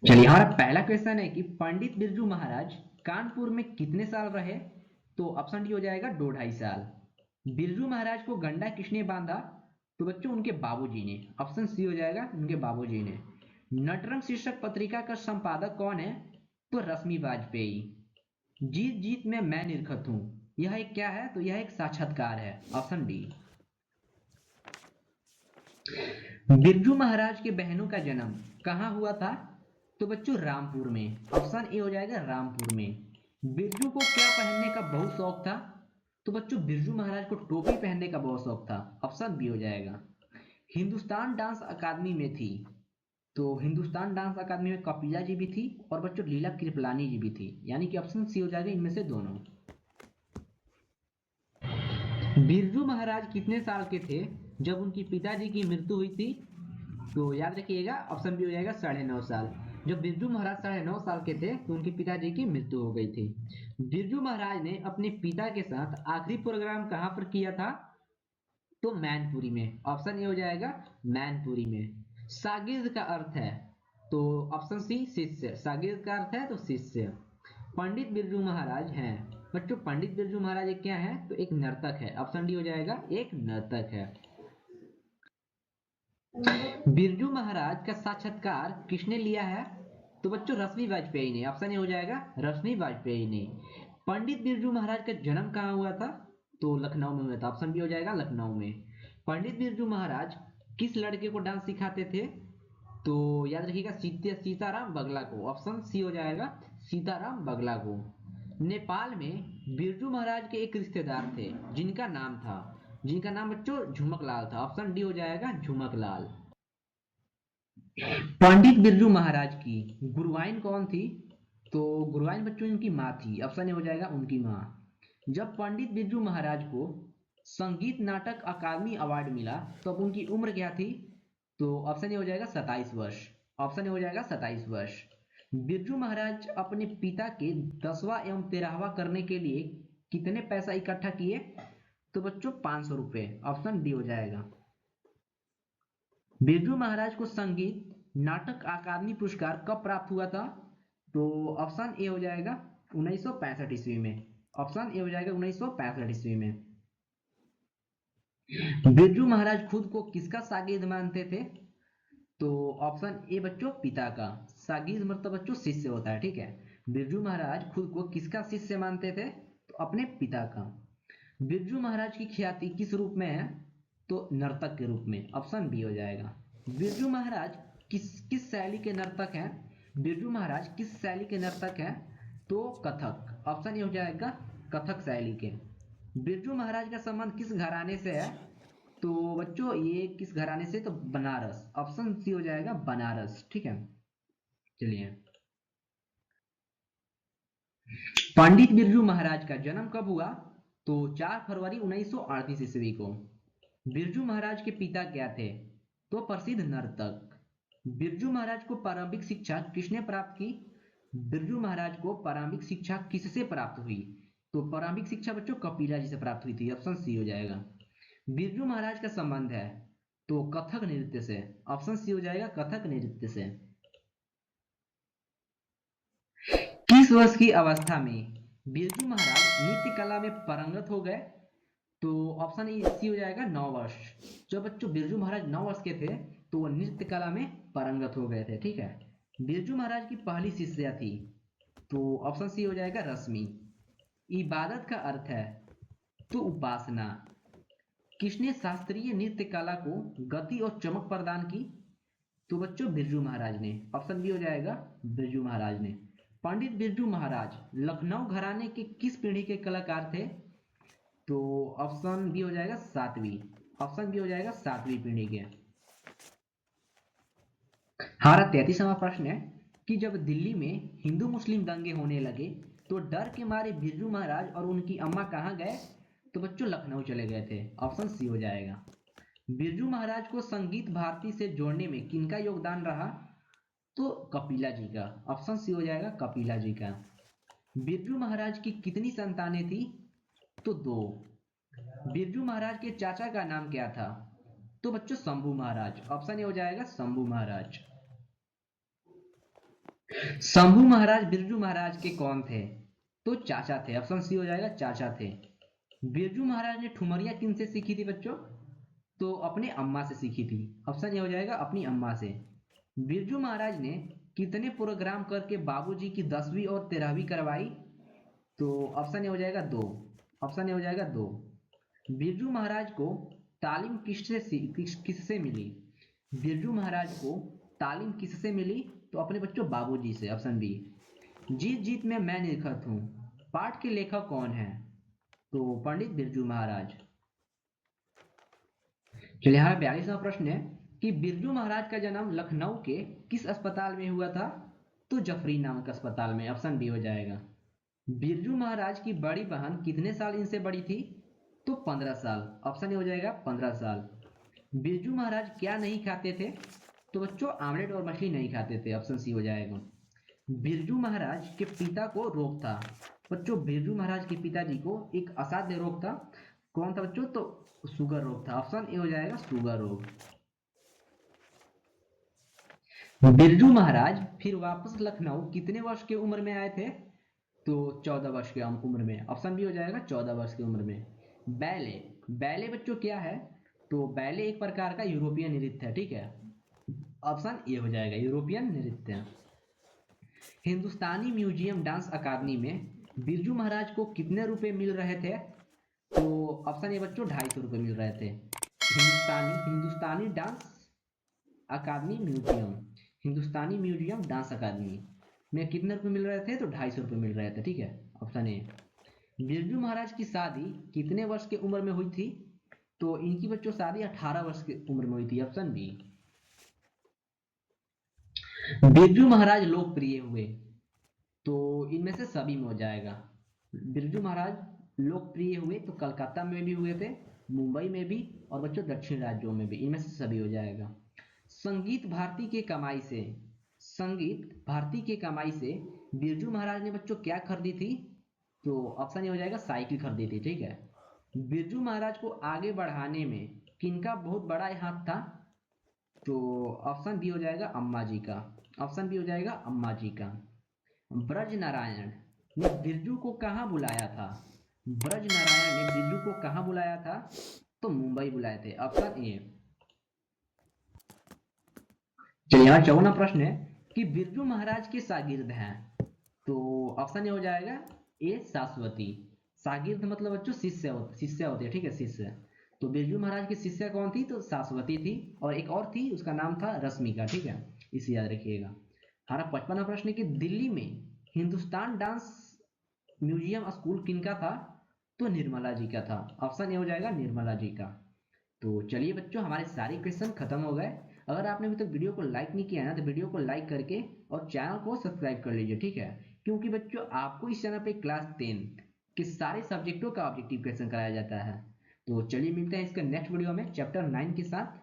चलिए, हमारा पहला क्वेश्चन है कि पंडित बिरजू महाराज कानपुर में कितने साल रहे। तो ऑप्शन डी हो जाएगा 2-2.5 साल। बिरजू महाराज को गंडा किसने बांधा। तो बच्चों उनके बाबूजी ने। ऑप्शन सी हो जाएगा उनके बाबूजी ने। नटरंग शीर्षक पत्रिका का संपादक कौन है। तो रश्मि वाजपेयी। जीत जीत में मैं निरखत हूँ, यह एक क्या है। तो यह एक साक्षात्कार है। Option D. बिरजू महाराज के बहनों का जन्म कहाँ हुआ था। तो बच्चों रामपुर में। ऑप्शन ए हो जाएगा रामपुर में। बिरजू को क्या पहनने का बहुत शौक था। तो बच्चों बिरजू महाराज को टोपी पहनने का बहुत शौक था। ऑप्शन बी हो जाएगा। हिंदुस्तान डांस अकादमी में थी। तो हिंदुस्तान डांस अकादमी में कपिला जी भी थी और बच्चों लीला कृपलानी जी भी थी, यानी कि ऑप्शन सी हो जाएगा इनमें से दोनों। बिरजू महाराज कितने साल के थे जब उनकी पिताजी की मृत्यु हुई थी। तो याद रखिएगा ऑप्शन बी हो जाएगा 9.5 साल। जब बिरजू महाराज 9.5 साल के थे तो उनके पिताजी की मृत्यु हो गई थी। बिरजू महाराज ने अपने पिता के साथ आखिरी प्रोग्राम कहाँ पर किया था। तो मैनपुरी में। ऑप्शन ए हो जाएगा मैनपुरी में। शागिर्द का अर्थ है। तो ऑप्शन सी शिष्य। शागिर्द का अर्थ है तो शिष्य। पंडित बिरजू महाराज हैं। बच्चों पंडित बिरजू महाराज एक क्या है। तो एक नर्तक है। ऑप्शन डी हो जाएगा एक नर्तक है। बिरजू महाराज का साक्षात्कार किसने लिया है। तो बच्चों रश्मि वाजपेयी ने। ऑप्शन ए हो जाएगा रश्मि वाजपेयी ने। पंडित बिरजू महाराज का जन्म कहाँ हुआ था। तो लखनऊ में हुआ था। ऑप्शन बी हो जाएगा लखनऊ में। पंडित बिरजू महाराज किस लड़के को डांस सिखाते थे। तो याद रखिएगा सीताराम बगला को। ऑप्शन सी हो जाएगा सीताराम बगला को। नेपाल में बिरजू महाराज के एक रिश्तेदार थे जिनका नाम बच्चों झुमक लाल था। ऑप्शन डी हो जाएगा झुमक लाल। पंडित बिरजू महाराज की गुरुआइन कौन थी। तो गुरुआइन बच्चों इनकी माँ थी। ऑप्शन ए हो जाएगा उनकी माँ। जब पंडित बिरजू महाराज को संगीत नाटक अकादमी अवार्ड मिला तब उनकी उम्र क्या थी। तो ऑप्शन ए हो जाएगा 27 वर्ष। ऑप्शन ए हो जाएगा 27 वर्ष। बिरजू महाराज अपने पिता के 10वां एवं 13वां करने के लिए कितने पैसा इकट्ठा किए। तो बच्चों 500 रुपए। ऑप्शन डी हो जाएगा। बिरजू महाराज को संगीत नाटक अकादमी पुरस्कार कब प्राप्त हुआ था। तो ऑप्शन ए हो जाएगा 1965 ईस्वी में। ऑप्शन ए हो जाएगा 1965 ईस्वी में। बिरजू महाराज खुद को किसका शागिर्द मानते थे। तो ऑप्शन ए बच्चों पिता का। शागिर्द मतलब बच्चों शिष्य होता है, ठीक है। बिरजू महाराज खुद को किसका शिष्य मानते थे। तो अपने पिता का। बिरजू महाराज की ख्याति किस रूप में है। तो नर्तक के रूप में। ऑप्शन बी हो जाएगा। बिरजू महाराज किस किस शैली के नर्तक हैं। बिरजू महाराज किस शैली के नर्तक हैं। तो कथक। ऑप्शन ए हो जाएगा कथक शैली के। बिरजू महाराज का संबंध किस घराने से है। तो बच्चों ये किस घराने से। तो बनारस। ऑप्शन सी हो जाएगा बनारस, ठीक है। चलिए, पंडित बिरजू महाराज का जन्म कब हुआ। तो 4 फरवरी 1938 ईस्वी को। बिरजू महाराज के पिता क्या थे। तो प्रसिद्ध नर्तक। बिरजू महाराज को प्रारंभिक शिक्षा किसने प्राप्त की। बिरजू महाराज को प्रारंभिक शिक्षा किससे प्राप्त हुई। तो प्रारंभिक शिक्षा बच्चों कपिला जी से प्राप्त हुई थी। ऑप्शन सी हो जाएगा। बिरजू महाराज का संबंध है तो कथक नृत्य से। ऑप्शन सी हो जाएगा कथक नृत्य से। किस वर्ष की अवस्था में बिरजू महाराज नृत्य कला में पारंगत हो गए। तो ऑप्शन सी हो जाएगा 9 वर्ष। जब बच्चों बिरजू महाराज 9 वर्ष के थे तो वो नृत्य कला में पारंगत हो गए थे, ठीक है। बिरजू महाराज की पहली शिष्या थी। तो ऑप्शन सी हो जाएगा रश्मि। इबादत का अर्थ है तो उपासना। किसने शास्त्रीय नृत्य कला को गति और चमक प्रदान की। तो बच्चों बिरजू महाराज ने। ऑप्शन बी हो जाएगा बिरजू महाराज ने। पंडित बिरजू महाराज लखनऊ घराने के किस पीढ़ी के कलाकार थे। तो ऑप्शन बी हो जाएगा सातवीं। ऑप्शन बी हो जाएगा सातवीं पीढ़ी के। हमारा 33वां प्रश्न है कि जब दिल्ली में हिंदू मुस्लिम दंगे होने लगे तो डर के मारे बिरजू महाराज और उनकी अम्मा कहाँ गए। तो बच्चों लखनऊ चले गए थे। ऑप्शन सी हो जाएगा। बिरजू महाराज को संगीत भारती से जोड़ने में किनका योगदान रहा। तो कपिला जी का। ऑप्शन सी हो जाएगा कपिला जी का। बिरजू महाराज की कितनी संतानें थी। तो 2। बिरजू महाराज के चाचा का नाम क्या था। तो बच्चों शंभू महाराज। ऑप्शन ए हो जाएगा शंभू महाराज। शंभू महाराज बिरजू महाराज के कौन थे? तो चाचा थे। ऑप्शन सी हो जाएगा, चाचा थे। बिरजू महाराज ने ठुमरिया किनसे सीखी थी बच्चों? तो अपने अम्मा से सीखी थी। ऑप्शन ए हो जाएगा, अपनी अम्मा से। बिरजू महाराज ने कितने प्रोग्राम करके बाबूजी की 10वीं और 13वीं करवाई? तो ऑप्शन ए हो जाएगा, 2। ऑप्शन ए हो जाएगा, 2। बिरजू महाराज को तालीम किससे मिली? बिरजू महाराज को तालीम किससे मिली? तो अपने बच्चों बाबूजी से। Option B. जीत जीत में मैं निरखत हूँ, पाठ के लेखक कौन है? तो पंडित बिरजू महाराज। चलिए, यहाँ 42वां प्रश्न है कि बिरजू महाराज का जन्म लखनऊ के किस अस्पताल में हुआ था? तो जफरी नामक अस्पताल में। ऑप्शन बी हो जाएगा। बिरजू महाराज की बड़ी बहन कितने साल इनसे बड़ी थी? तो 15 साल। ऑप्शन ए हो जाएगा, 15 साल। बिरजू महाराज क्या नहीं खाते थे? तो बच्चों आमलेट और मछली नहीं खाते थे। ऑप्शन सी हो जाएगा। बिरजू महाराज के पिता को रोग था। बच्चों बिरजू महाराज के पिताजी को एक असाध्य रोग था। कौन था बच्चों? तो शुगर रोग था। ऑप्शन ए हो जाएगा, शुगर रोग। बिरजू महाराज फिर वापस लखनऊ कितने वर्ष की उम्र में आए थे? तो 14 वर्ष की उम्र में। ऑप्शन बी हो जाएगा, 14 वर्ष की उम्र में। बैले। बैले बच्चों क्या है? तो बैले एक प्रकार का यूरोपियन नृत्य है, ठीक है। ऑप्शन ए हो जाएगा, यूरोपियन नृत्य। हिंदुस्तानी म्यूजियम डांस अकादमी में बिरजू महाराज को कितने रुपए मिल रहे थे? तो ऑप्शन ए बच्चों, 250 रुपये मिल रहे थे। हिंदुस्तानी हिंदुस्तानी डांस अकादमी म्यूजियम, हिंदुस्तानी म्यूजियम डांस अकादमी में कितने रुपए मिल रहे थे? तो 250 रुपये मिल रहे थे, ठीक है। Option A. बिरजू महाराज की शादी कितने वर्ष की उम्र में हुई थी? तो इनकी बच्चों शादी 18 वर्ष की उम्र में हुई थी। Option B. बिरजू महाराज लोकप्रिय हुए? तो इनमें से सभी में हो जाएगा। बिरजू महाराज लोकप्रिय हुए तो कलकत्ता में भी हुए थे, मुंबई में भी, और बच्चों दक्षिण राज्यों में भी। इनमें से सभी हो जाएगा। संगीत भारती के कमाई से संगीत भारती के कमाई से बिरजू महाराज ने बच्चों क्या खरीदी थी? तो ऑप्शन ए हो जाएगा, साइकिल खरीदी थी, ठीक है। बिरजू महाराज को आगे बढ़ाने में किनका बहुत बड़ा हाथ था? तो ऑप्शन बी हो जाएगा, अम्मा जी का। ऑप्शन बी हो जाएगा, अम्मा जी का। ब्रज नारायण ने बिरजू को कहाँ बुलाया था? ब्रज नारायण ने बिरजू को कहाँ बुलाया था? तो मुंबई बुलाए थे। Option A. चलिए, यहाँ 54वां प्रश्न है कि बिरजू महाराज के शागिर्द हैं। तो ऑप्शन ए हो जाएगा, ए शाश्वती। शागिर्द मतलब बच्चों शिष्य होते हैं, ठीक है, शिष्य। तो बिरजू महाराज की शिष्या कौन थी? तो शाश्वती थी। और एक और थी, उसका नाम था रश्मिका, ठीक है। इसे याद रखिएगा। हमारा 55वां प्रश्न है कि दिल्ली में हिंदुस्तान डांस म्यूजियम स्कूल किनका था? तो निर्मला जी का था। ऑप्शन ए हो जाएगा, निर्मला जी का। तो चलिए बच्चों, हमारे सारे क्वेश्चन खत्म हो गए। अगर आपने अभी तक वीडियो को लाइक नहीं किया है ना, तो वीडियो को लाइक करके और चैनल को सब्सक्राइब कर लीजिए, ठीक है। क्योंकि बच्चों आपको इस चैनल पे क्लास 10 के सारे सब्जेक्टों का ऑब्जेक्टिव क्वेश्चन कराया जाता है। तो चलिए मिलते हैं इसके नेक्स्ट वीडियो में चैप्टर 9 के साथ।